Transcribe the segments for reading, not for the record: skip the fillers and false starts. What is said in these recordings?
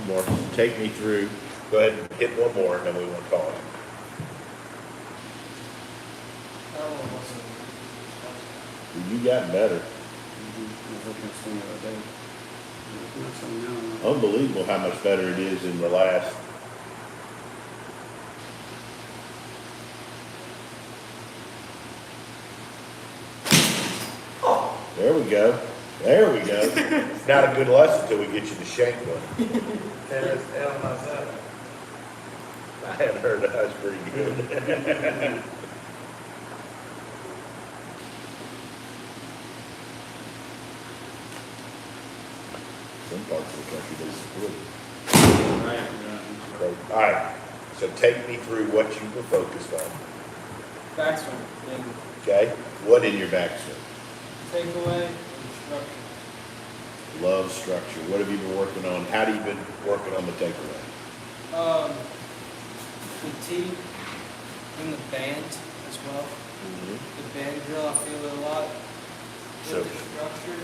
more. Take me through. Go ahead and hit one more, and then we won't call it. You got better. Unbelievable how much better it is in the last. There we go. There we go. It's not a good lesson until we get you to shank one. I hadn't heard that. That's pretty good. Some parts of the country they split. All right. So take me through what you were focused on. Backswing. Okay. What in your backswing? Takeaway and structure. Love structure. What have you been working on? How have you been working on the takeaway? The tee and the band as well. The band drill, I feel it a lot. So With the structure,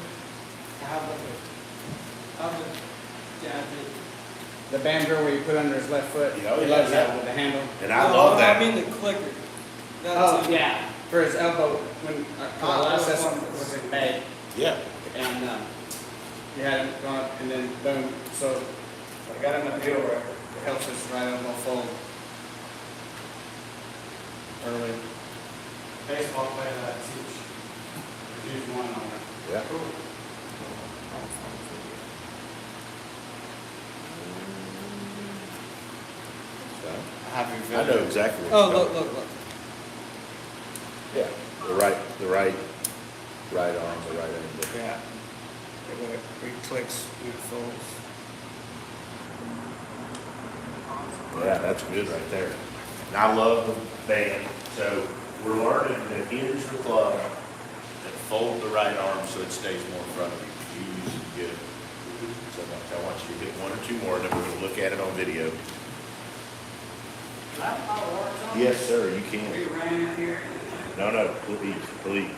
I have a gadget. The band drill where you put under his left foot. Yeah, He loves that with the handle. And I love that. I mean the clicker. Oh, yeah. For his elbow, when the last session was in May. Yeah. And you had him gone, and then boom. So I got him a deal where it helps his right elbow fold early. Baseball player that I teach. There's usually one on it. Yeah. Cool. I know exactly what Oh, you're look. talking. Yeah. The right arm, the right end. Yeah. When it clicks, when it folds. Yeah, that's good right there. And I love the band. So we're learning that here's the club and fold the right arm so it stays more in front of you. Use it good. So I want you to hit one or two more, and then we're going to look at it on video. Yes, sir, you can. Are you running out here? No, please, please.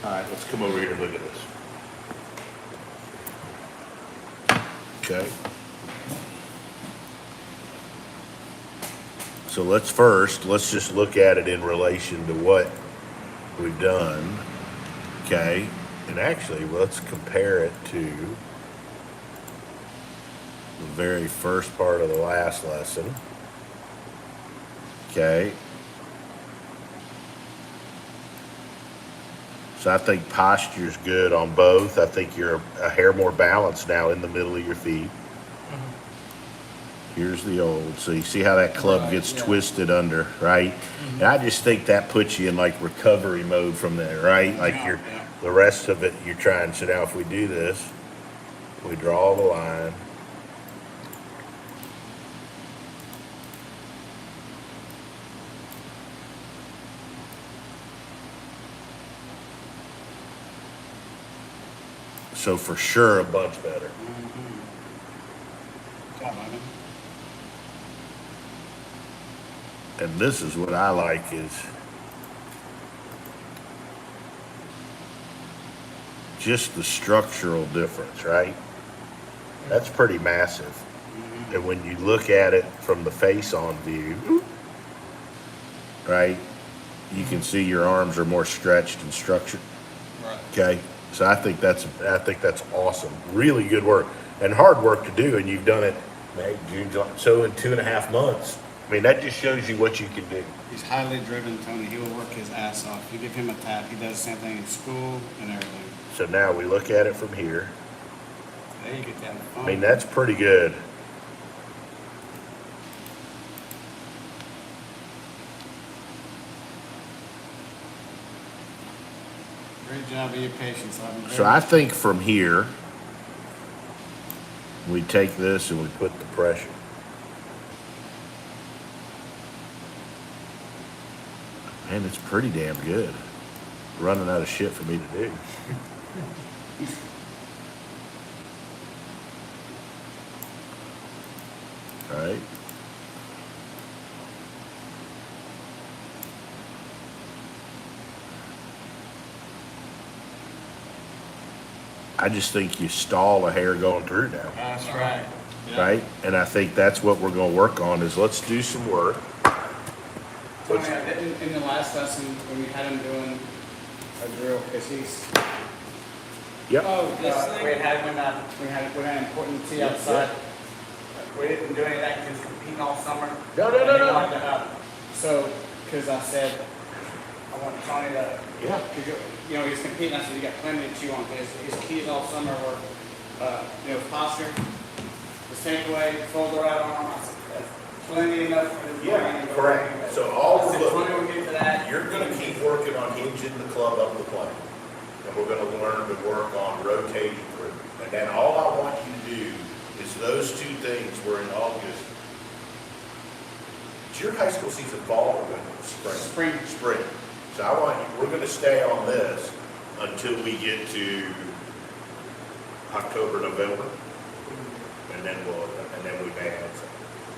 All right, let's come over here and look at this. Okay. So let's just look at it in relation to what we've done. Okay. And actually, let's compare it to the very first part of the last lesson. Okay. So I think posture's good on both. I think you're a hair more balanced now in the middle of your feet. Here's the old. So you see how that club gets twisted under, right? And I just think that puts you in like recovery mode from there, right? Like the rest of it, you're trying. So now if we do this, we draw the line. So for sure, a bunch better. And this is what I like is just the structural difference, right? That's pretty massive. And when you look at it from the face-on view, right, you can see your arms are more stretched and structured. Right. Okay, so I think that's awesome. Really good work and hard work to do, and you've done it May, June, July. So in 2.5 months. I mean, that just shows you what you can do. He's highly driven, Tony. He will work his ass off. You give him a tap, he does the same thing in school and everything. So now we look at it from here. There you get that fun. I mean, that's pretty good. Great job of your patience. So I think from here, we take this and we put the pressure. Man, it's pretty damn good. Running out of shit for me to do. All right. I just think you stall a hair going through now, That's right. Yeah. right? And I think that's what we're gonna work on is let's do some work. Tony, I didn't, in the last lesson, when we had him doing a drill, because he's, Yep, Oh, this we thing? had when I imported the tea outside. We didn't do any of that because he was competing all summer. No. And he wanted to, so, because I said, I want Tony to, yeah, you know, he's competing, I said, you got plenty to chew on, because his keys all summer were, you know, posture, the takeaway, fold the right arm, I said, that's plenty enough for his yeah, brain. correct. So all I we're said, looking, Tony will get to that. you're gonna keep working on hinging the club up the plane. And we're gonna learn to work on rotating through. And then all I want you to do is those two things were in August. It's your high school season fall or winter? Spring. Spring. So I want you, we're gonna stay on this until we get to October, November. And then we may add some.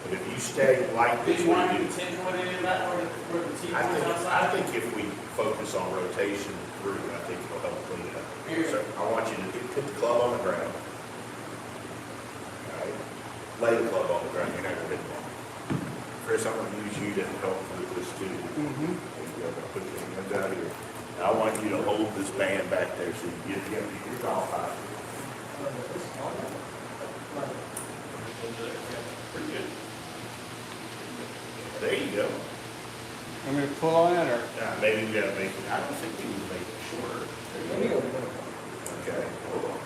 But if you stay like Did this, you want we to do. continue with any of that, where the team I was think, outside? I think if we focus on rotation through, I think it'll help clean it up. Here. So I want you to put the club on the ground. All right? Lay the club on the ground, you're not gonna hit the ball. Chris, I'm gonna use you to help with this too. Mm-hmm. There you go. Put your hands out here. And I want you to hold this band back there so you get your golf high. Pretty good. There you go. Want me to pull on it, or? Maybe we gotta make it, I don't think we need to make it shorter. There you go. Okay, hold on.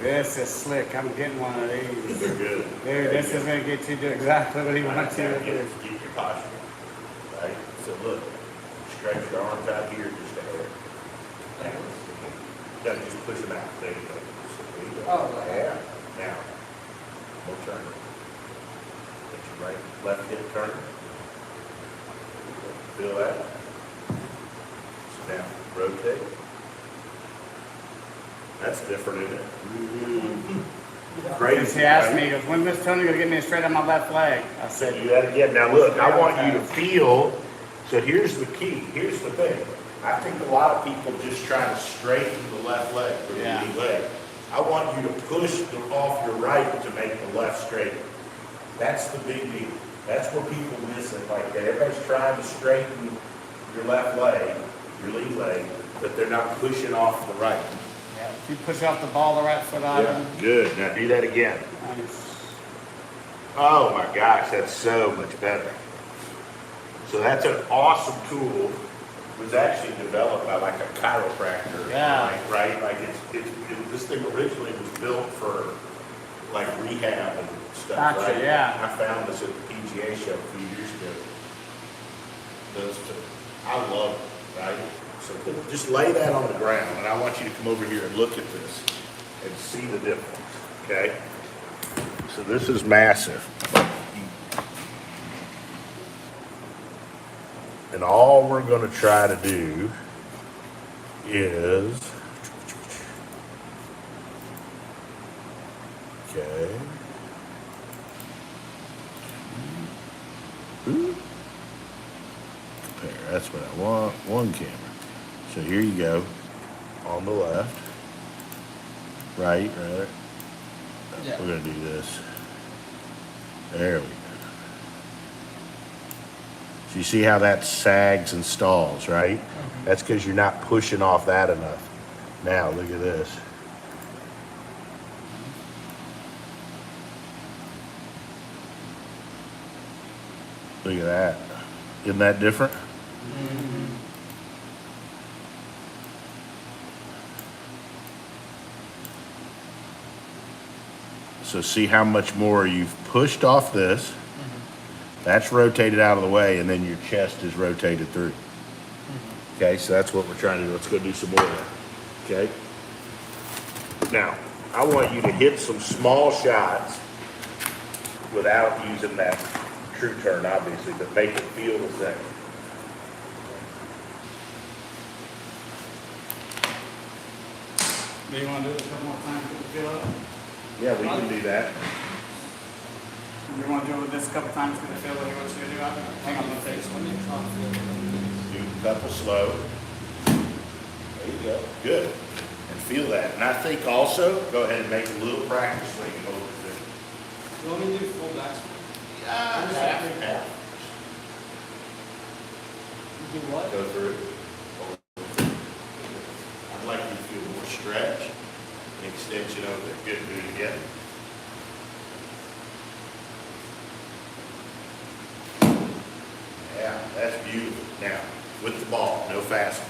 This is slick, I'm getting one of these. They're good. Dude, this is gonna get you to exactly what he wants you to do. Get your posture, right? So look, stretch your arms out here just a hair. No, just push them out, there you go. There you go. Oh, right. Yeah, now, we'll turn. Put your right, left hip turn. Feel that? So now, rotate. That's different, isn't it? Crazy. He asked right? me, he goes, when's Miss Tony gonna get me straight on my left leg? I So said, do that again. Now look, I want you to feel, so here's the key, here's the thing. I think a lot of people just try to straighten the left leg or the Yeah. lead leg. I want you to push off your right to make the left straight. That's the big deal. That's where people miss it like that. Everybody's trying to straighten your left leg, your lead leg, but they're not pushing off the right. yeah, if you push off the ball, the right foot on. Good. Now do that again. Nice. Oh my gosh, that's so much better. So that's an awesome tool. It was actually developed by like a chiropractor. Yeah. Right? Like this thing originally was built for like rehab and stuff, Gotcha, right? yeah. I found this at the PGA show a few years ago. I love it, right? So just lay that on the ground and I want you to come over here and look at this and see the difference, okay? So this is massive. And all we're going to try to do is, okay. Compare, that's what I want, one camera. So here you go, on the left, right, right. Yeah. We're gonna do this. There we go. So you see how that sags and stalls, right? That's because you're not pushing off that enough. Now, look at this. Look at that. Isn't that different? So see how much more you've pushed off this. That's rotated out of the way, and then your chest is rotated through. Okay, so that's what we're trying to do. Let's go do some more of that. Okay? Now, I want you to hit some small shots without using that true turn, obviously, but make it feel the same. Do you wanna do it a couple more times to feel it? Yeah, we can do that. You want to do it with this a couple times, gonna feel what he wants you to do out there? Hang on, let me take this one. Do a couple slow. There you go. Good. And feel that. And I think also, go ahead and make a little practice swing over there. You want me to do full backswing? Half. Do what? Go through. I'd like you to feel more stretch, and extension over there. Good, do it again. Yeah, that's beautiful. Now, with the ball, no faster.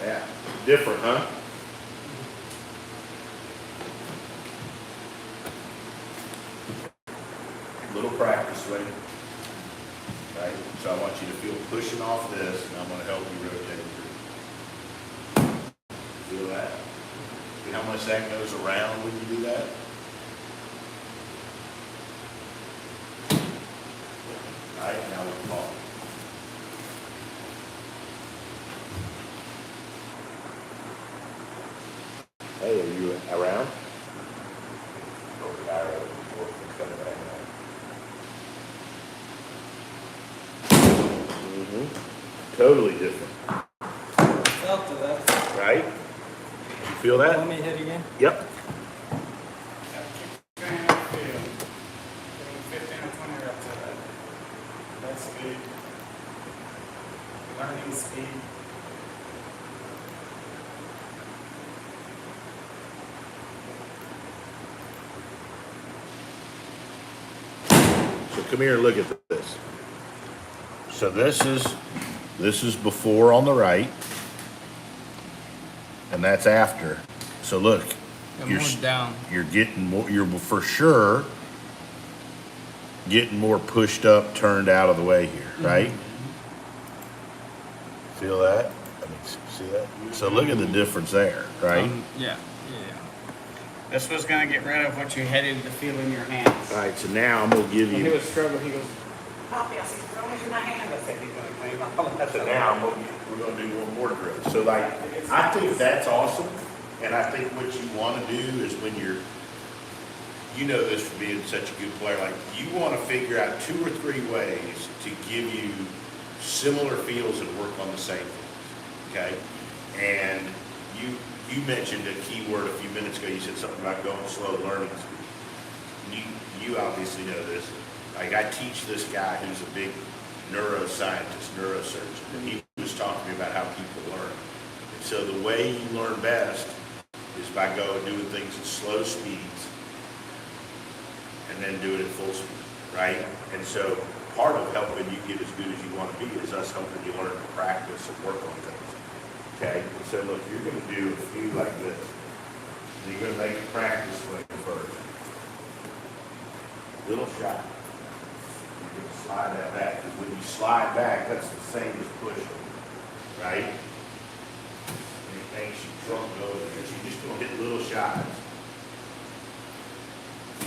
Yeah, different, huh? Little practice swing. Right? So I want you to feel pushing off this, and I'm going to help you rotate through. Feel that? See how much that goes around when you do that? All right, now we'll call. Hey, are you around? Over the arrow, it's coming back now. Totally different, Felt to that. right? You feel Want that? me to hit again? Yep. Keep your hand on the field. Give him 15 or 20 reps of that. That's speed. Learning speed. So come here and look at this. So this is before on the right, and that's after. So look, I'm you're more down. You're getting more. You're for sure getting more pushed up, turned out of the way here, right? Feel that? I mean, see that? So look at the difference there, right? Yeah. This was gonna get rid of what you headed to feel in your hands. All right. So now I'm gonna give When he you. was struggling, he goes, Poppy, I see throwing in my hand. I said, he's gonna clean up. So now we're gonna do one more drill. So like, I think that's awesome, and I think what you want to do is when you're, you know this for being such a good player, like you want to figure out 2 or 3 ways to give you similar feels and work on the same things, okay? And you mentioned a key word a few minutes ago. You said something about going slow, learning speed. You obviously know this. Like I teach this guy who's a big neuroscientist, neurosurgeon, and he was talking to me about how people learn. And so the way you learn best is by doing things at slow speeds and then do it at full speed, right? And so part of helping you get as good as you want to be is us helping you learn to practice and work on things. Okay, so look, you're going to do a few like this. And you're going to make a practice swing first. Little shot. You're going to slide that back, because when you slide back, that's the same as pushing, right? And it makes you trunk over there. So you're just going to hit little shots.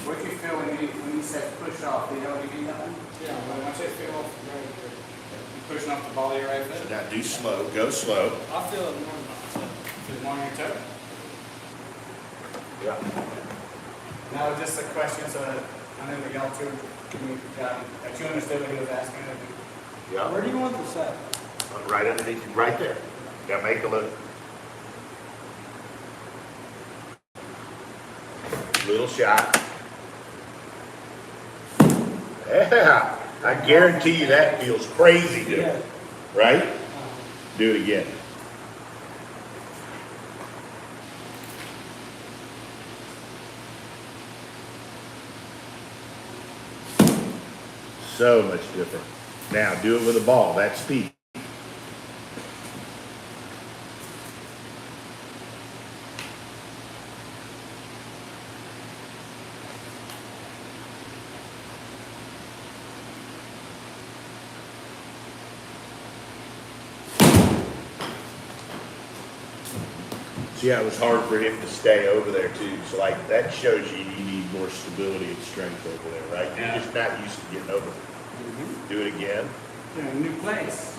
What do you feel when you said push off? Do you know what you mean that one? Yeah. When I say feel off, you're pushing off the ball of your right So foot. now do slow, go slow. I feel it more than myself. Feel more on your toe. Yeah. Now, just a question so that I know that y'all two, that you understood what he was asking. Yeah. Where do you want the set? Right underneath you, right there. Now make a little shot. Yeah, I guarantee you that feels crazy good, right? Do it again. So much different. Now do it with a ball, that's speed. See how it was hard for him to stay over there too. So like that shows you need more stability and strength over there, right? Yeah. You're just not used to getting over there. Do it again. in a new place.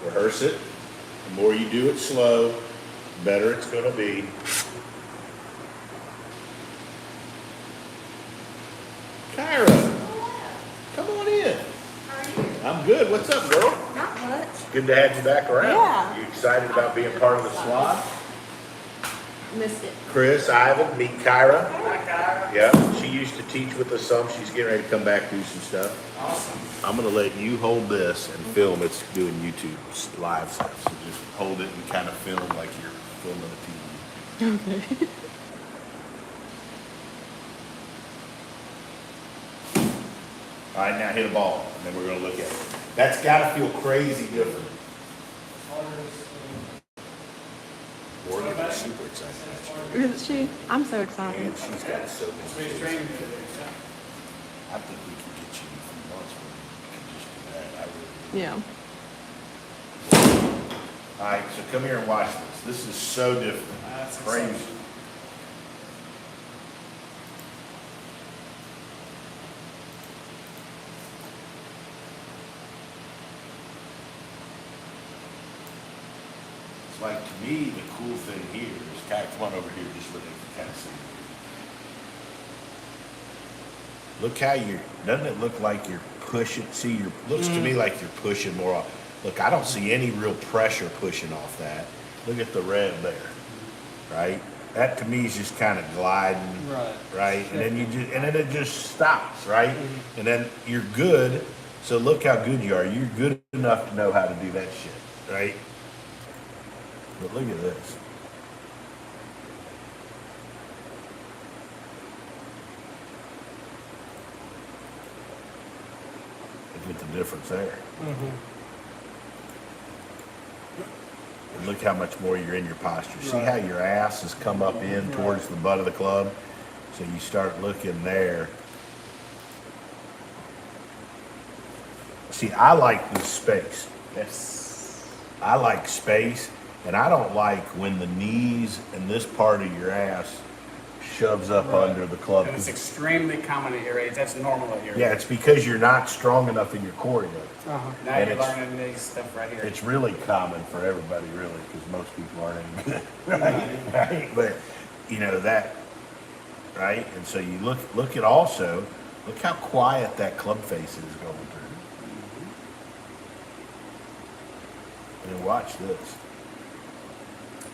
Rehearse it. The more you do it slow, the better it's gonna be. Kyra, come on in. How are you? I'm good. What's up, girl? Not much. Good to have you back around. Yeah. You excited about being part of the squad? Missed it. Chris, Ivan, meet Kyra. Hi, Kyra. Yeah, she used to teach with us some. She's getting ready to come back do some stuff. Awesome. I'm gonna let you hold this and film. It's doing YouTube live stuff. So just hold it and kind of film like you're filming a TV. Okay. All right, now hit a ball, and then we're gonna look at it. That's gotta feel crazy different. Morgan is super excited about you. Isn't she? I'm so excited. And she's got so many. Sweet training for this. I think we can get you a few months where you can just do that. I really Yeah. All right, so come here and watch this. This is so different. That's Crazy. exciting. It's like, to me, the cool thing here is, kind of, come on over here just where they can kind of see. Look how you're, doesn't it look like you're pushing, see, you're, looks to me like you're pushing more off. Look, I don't see any real pressure pushing off that. Look at the red there, right? That to me is just kind of gliding, Right. right? And then you just, and then it just stops, right? And then you're good. So look how good you are. You're good enough to know how to do that shit, right? But look at this. Look at the difference there. And look how much more you're in your posture. See how your ass has come up in towards the butt of the club? So you start looking there. See, I like this space. Yes. I like space, and I don't like when the knees and this part of your ass shoves up under the club. And it's extremely common at your age. That's normal at your Yeah, age. it's because you're not strong enough in your core yet. Now and you're it's- learning these stuff right here. It's really common for everybody, really, because most people aren't any good, right? But you know that, right? And so you look at also, look how quiet that club face is going through. And then watch this.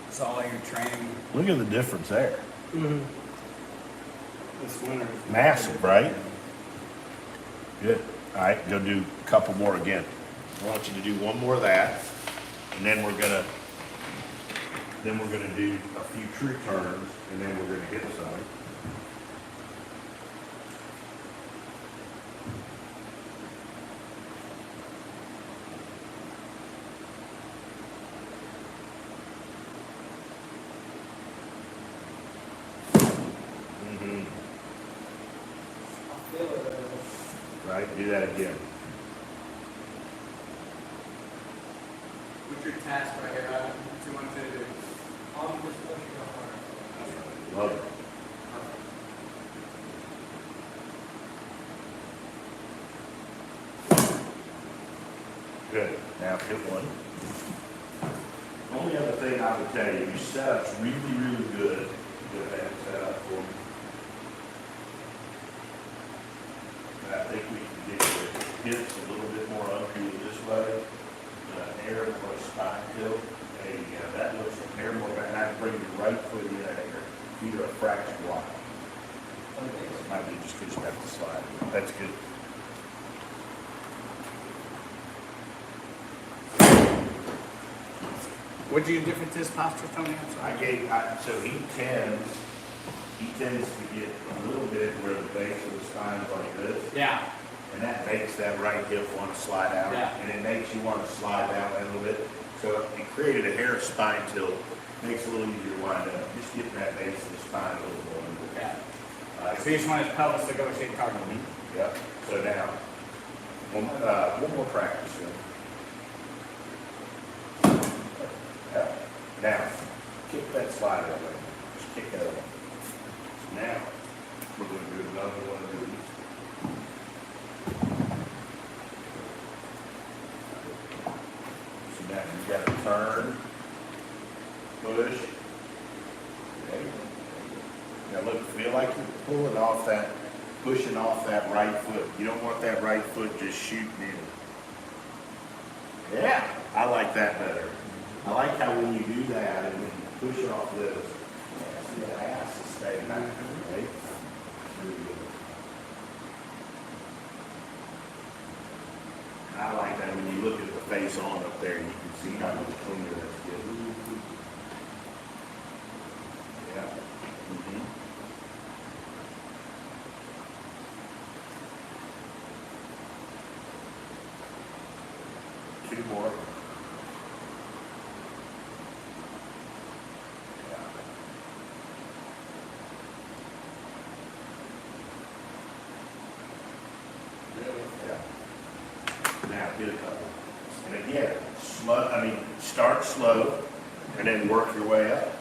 It's all your training Look at the difference there. this winter. Massive, right? Good. All right, go do a couple more again. I want you to do one more of that, and then we're gonna do a few tree turns, and then we're gonna hit some. Right, do that again. What's your task right here, Adam? What you want to do? Love it. Good. Now hit one. Only other thing I would tell you, your setup's really, really good. Get that set up for me. I think we can get the hips a little bit more uphill this way. Hair more spine tilt. There you go. That looks like hair more back. Now bring your right foot in there. Feet are a fraction wide. Might be just because you have to slide. That's good. What'd you do different to his posture, Tony? So he tends to get a little bit where the base of the spine is like this. Yeah. And that makes that right hip want to slide out. Yeah. And it makes you want to slide down a little bit. So it created a hair spine tilt. Makes it a little easier to wind up. Just getting that base of the spine a little more. Yeah. So you just want his pelvis to go with your target. Yep. So now, one more practice. Yeah. Now, kick that slider away. Just kick that away. Now, We're gonna do another one of these. So now you gotta turn, push. Okay. Now look, feel like you're pulling off that, pushing off that right foot. You don't want that right foot just shooting in. Yeah, I like that better. I like how when you do that and then you push off this, see the ass is staying back, right? Really good. And I like that when you look at the face on up there, you can see how much cleaner that's getting. Yeah. Mhm. Two more. Yeah. Now, get a couple. And again, start slow and then work your way up.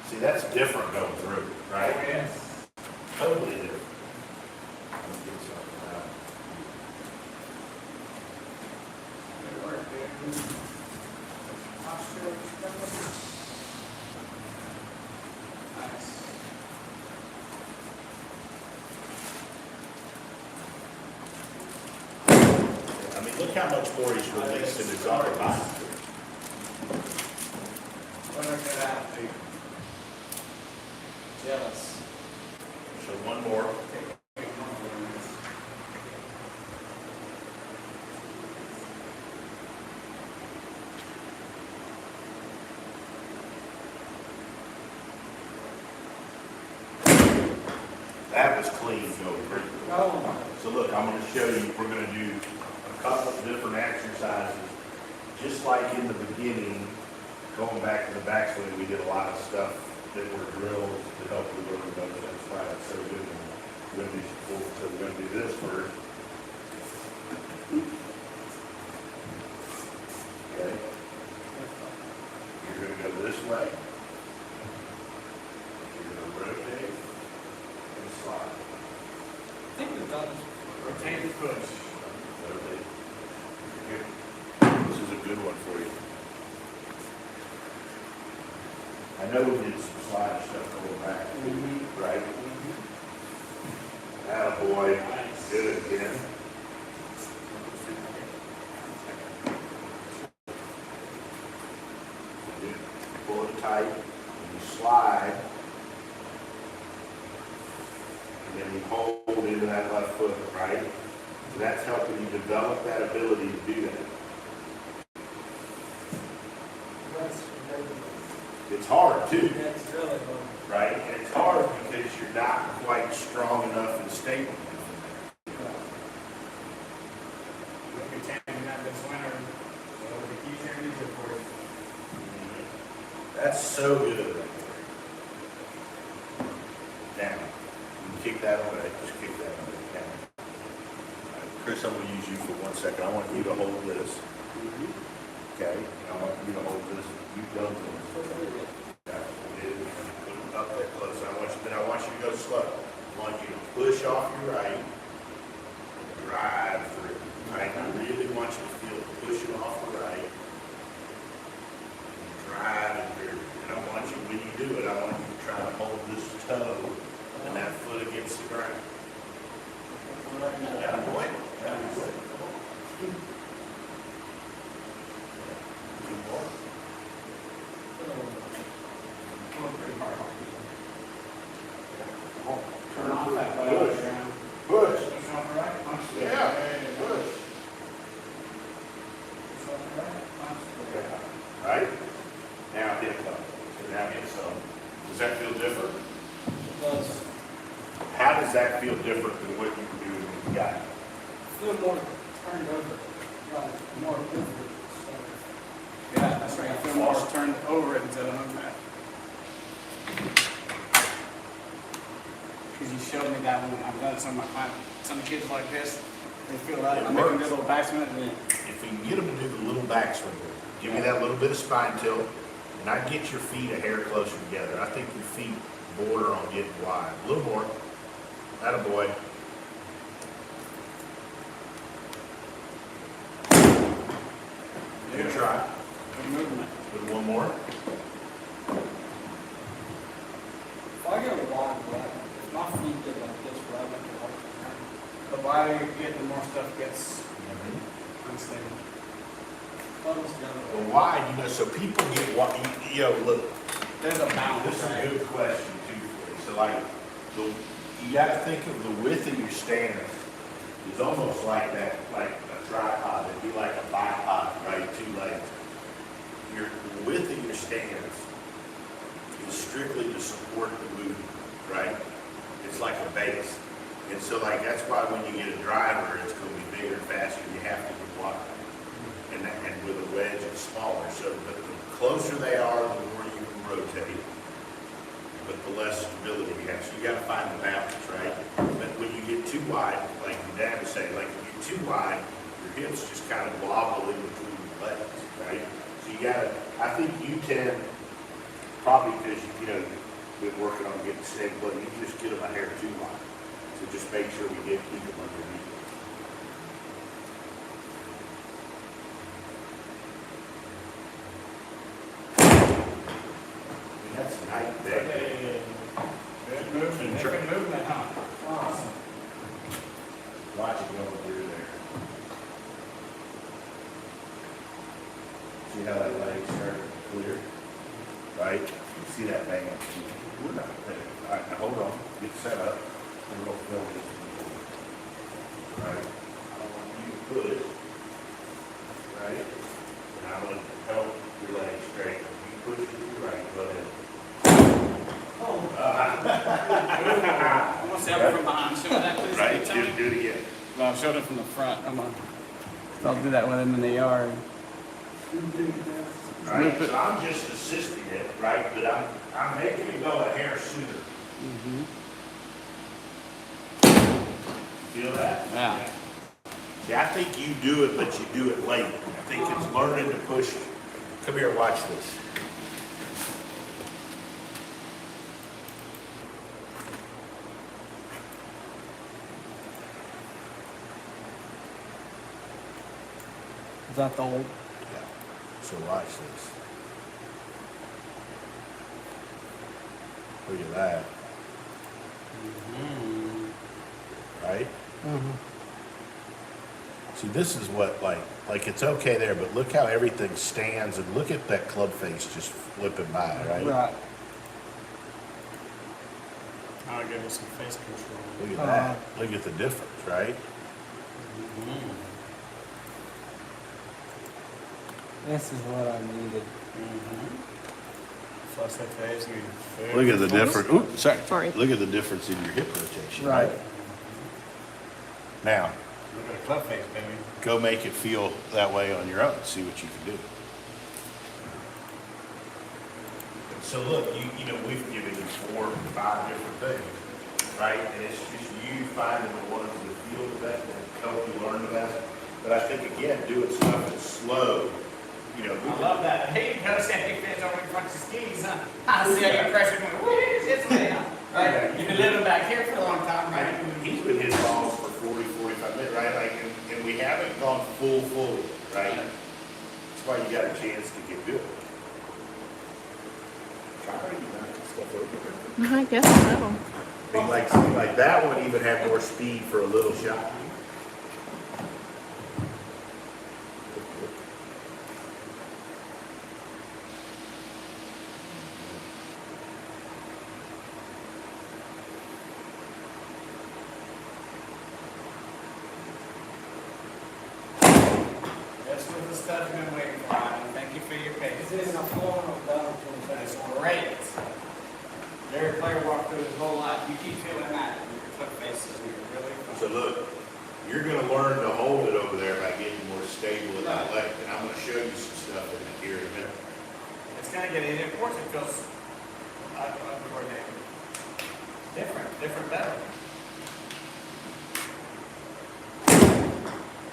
See, that's different going through, right? Yes. Totally different. Let's get something out. Good work, dude. Posture. Nice. I mean, look how much more he's released in his upper body. What a good athlete. Jealous. So one more. That was clean, Joe. Oh. So look, I'm going to show you, we're going to do a couple of different exercises. Just like in the beginning, going back to the backswing, we did a lot of stuff that were drills to help you work with those. That's why it's so good. We're going to do some cool, so we're going to do this first. Okay. You're going to go this way. You're going to rotate and slide. I think we've done this. Rotate and push. Rotate. Here. This is a good one for you. I know we did some slide stuff going back, right? Attaboy. Good again. You pull it tight, and you slide, and then you hold into that left foot, right? So that's helping you develop that ability to do that. It's hard too, That's really good. right? And it's hard because you're not quite strong enough and stable. We'll be changing that this winter, so it'll be easier and easier for you. That's so good right there. Down. You can kick that away. Just kick that away. Down. All right, Chris, I'm going to use you for 1 second. I want you to hold this. Okay? I want you to hold this. You go this. That's what it is. Put it up there close. I want you to go slow. I want you to push off your right. Drive through. Right? I really want you to feel it pushing off the right. Driving through. And I want you, when you do it, I want you to try to hold this toe and that foot against the ground. Yeah, boy. Yeah, boy. Two more. Turn off that Push. push. Push. Push off the right, punch the Yeah. left. Push. Push off the right, punch the left. Right? Now hit some. Now hit some. Does that feel different? It does. How does that feel different than what you were doing when you got it? Feel more turned over. Right. More different. Yeah, that's right. I feel more turned over it instead of hung back. Because you showed me that when I've done some of my clients, some kids like this, they feel that, It I make them do a works. little backswing and then, If you can get them to do the little backswing, give me that little bit of spine tilt, and I get your feet a hair closer together. I think your feet border on getting wide. A little more. Attaboy. Good try. good movement. Good one more. If I go wide, right, if my feet get like this, right, I make it hard to turn. The wider you get, the more stuff gets unstable. Almost the other way. Well, why, so people get wide, look, There's a balance, this is a right? good question too, for you. So like, you gotta think of the width of your stance is almost like that, like a tripod, it'd be like a bipod, right, 2 legs. The width of your stance is strictly to support the movement, right? It's like a base. And so like, that's why when you get a driver, it's gonna be bigger and faster, you have to be wide. And with a wedge, it's smaller. So, but the closer they are, the more you can rotate, but the less stability you have. So you gotta find the balance, right? But when you get too wide, like your dad was saying, like if you're too wide, your hips just kind of wobble in between your legs, right? So you gotta, I think you tend, probably because you've been working on getting stable, you just get them a hair too wide. So just make sure we keep them underneath. That's nice there. Good movement, good movement, huh? Awesome. Watch it go through there. See how that leg started to clear? Right? You see that bang up? We're not there. All right, now hold on. Get set up. And we'll film this. Right? I want you to push. Right? And I'm going to help your leg straight. You push it to the right. Go ahead. I'm gonna see it from behind, show that please. Right? Tony. Do it again. Well, I showed it from the front, I'll do that with him in the yard. Right, so I'm just assisting it, right, but I'm making it go a hair sooner. Feel that? Yeah. See, I think you do it, but you do it late. I think it's learning to push. Come here, watch this. Is that the old? Yeah. So watch this. Look at that. Right? See, this is what, like it's okay there, but look how everything stands, and look at that club face just flipping by, right? Right. I'll give it some face control. Look at that. Look at the difference, right? This is what I needed. Flush that face, Look at the difference. Ooh, sorry. Sorry. Look at the difference in your hip rotation. Right. Now, Look at the club face, baby. go make it feel that way on your own. See what you can do. So look, we've given you 4 or 5 different things, right? And it's just you finding the ones that feel the best and help you learn the best. But I think again, doing stuff that's slow. I love that. Hey, you gotta say big fans over in front of your skis, huh? I see how your pressure going, whoo, it's way out. Right? You've been living back here for a long time, right? He's been hitting balls for 40, 45 minutes, right? Like, and we haven't gone full, right? That's why you got a chance to get good. Try to knock stuff over. I guess so. I mean, like that one even had more speed for a little shot. That's what the stuff you've been waiting for, Ivan. Thank you for your patience. That's great. Every player walked through his whole life. You keep feeling that in your club faces. You're really fun. So look, you're gonna learn to hold it over there by getting more stable in that leg. And I'm gonna show you some stuff in here in a minute. It's gonna get easier. Of course, it feels uncoordinated. different better.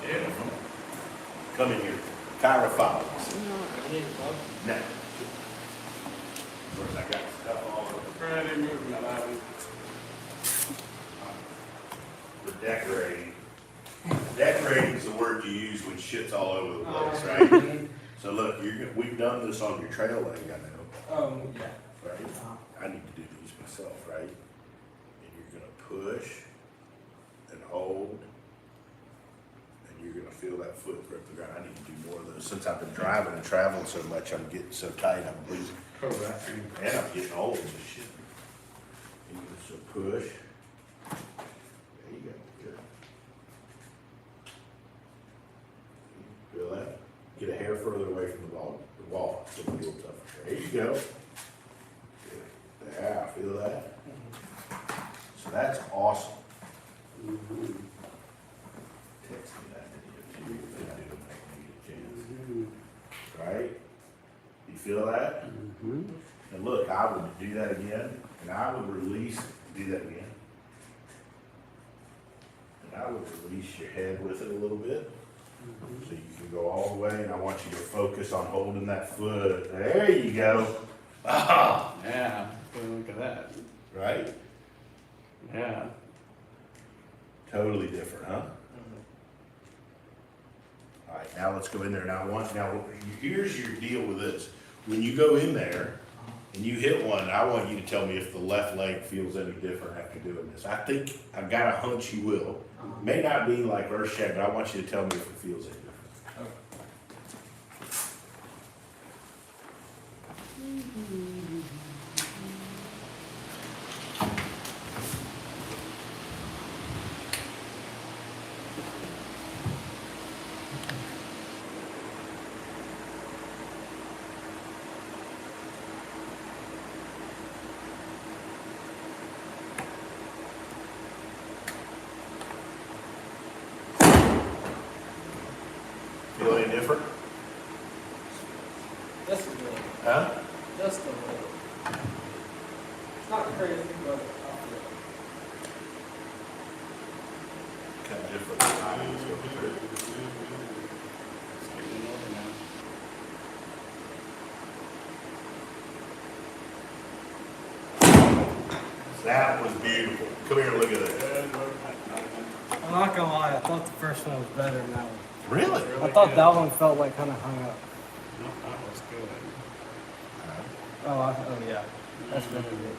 Beautiful. Come in here. Chirophiles. I need a bug. No. Of course, I got stuff all over. Pretty movement, I mean. The decorating. Decorating is the word you use when shit's all over the place, right? So look, we've done this on your trail leg, I know, Oh, yeah. right? I need to do these myself, right? And you're gonna push and hold, and you're gonna feel that foot grip the ground. I need to do more of those. Since I've been driving and traveling so much, I'm getting so tight, I'm losing. Correct. And I'm getting old and shit. You can just push. There you go, good. Feel that? Get a hair further away from the wall, so it feels tougher. There you go. Good. Yeah, feel that? So that's awesome. Text me that video too, if I do make me a chance. Right? You feel that? And look, I would do that again, and I would release, do that again. And I would release your head with it a little bit. So you can go all the way, and I want you to focus on holding that foot. There you go. Ah, Yeah, look at that. right? Yeah. Totally different, huh? All right, now let's go in there. Now here's your deal with this. When you go in there and you hit one, I want you to tell me if the left leg feels any different after doing this. I think, I've got a hunch you will. May not be like earth shattering, but I want you to tell me if it feels any different. Feel any different? Just a little. Huh? Just a little. It's not crazy, but I'll feel it. Kind of different. I mean, it's going through. It's getting over now. That was beautiful. Come here and look at that. I'm not gonna lie, I thought the first one was better than that one. Really? I thought that one felt like kind of hung up. No, that was good. Oh yeah, that's really good.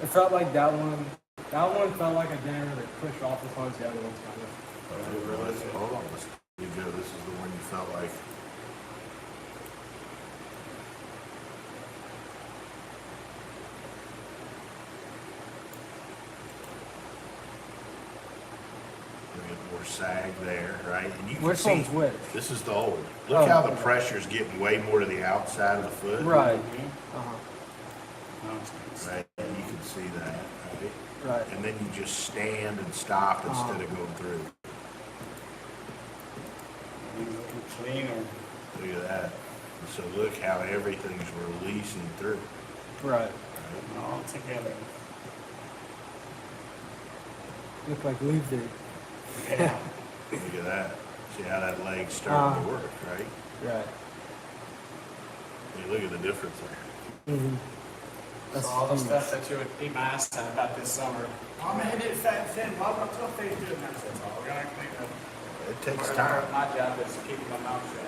It felt like that one felt like I didn't really push off as hard as the other ones kind of. Hold on, let's you go. This is the one you felt like. More sag there, right? And you can Which see, one's which? this is the old one. Look Oh, how the okay. pressure's getting way more to the outside of the foot. Right. Mhm. Uh-huh. Now it's nice. Right, and you can see that, right? Right. And then you just stand and stop instead of going through. Everything's looking cleaner. Look at that. And so look how everything's releasing through. Right. Right? All together. Look like leaves there. Yeah. Look at that. See how that leg's starting to work, right? Right. I mean, look at the difference there. Mm-hmm. That's all the stuff that you would beat my ass at about this summer. Oh man, it fat and thin. Why would I tell you to do that? That's all. We're gonna clean up. It takes Part time. of my job is keeping my mouth shut.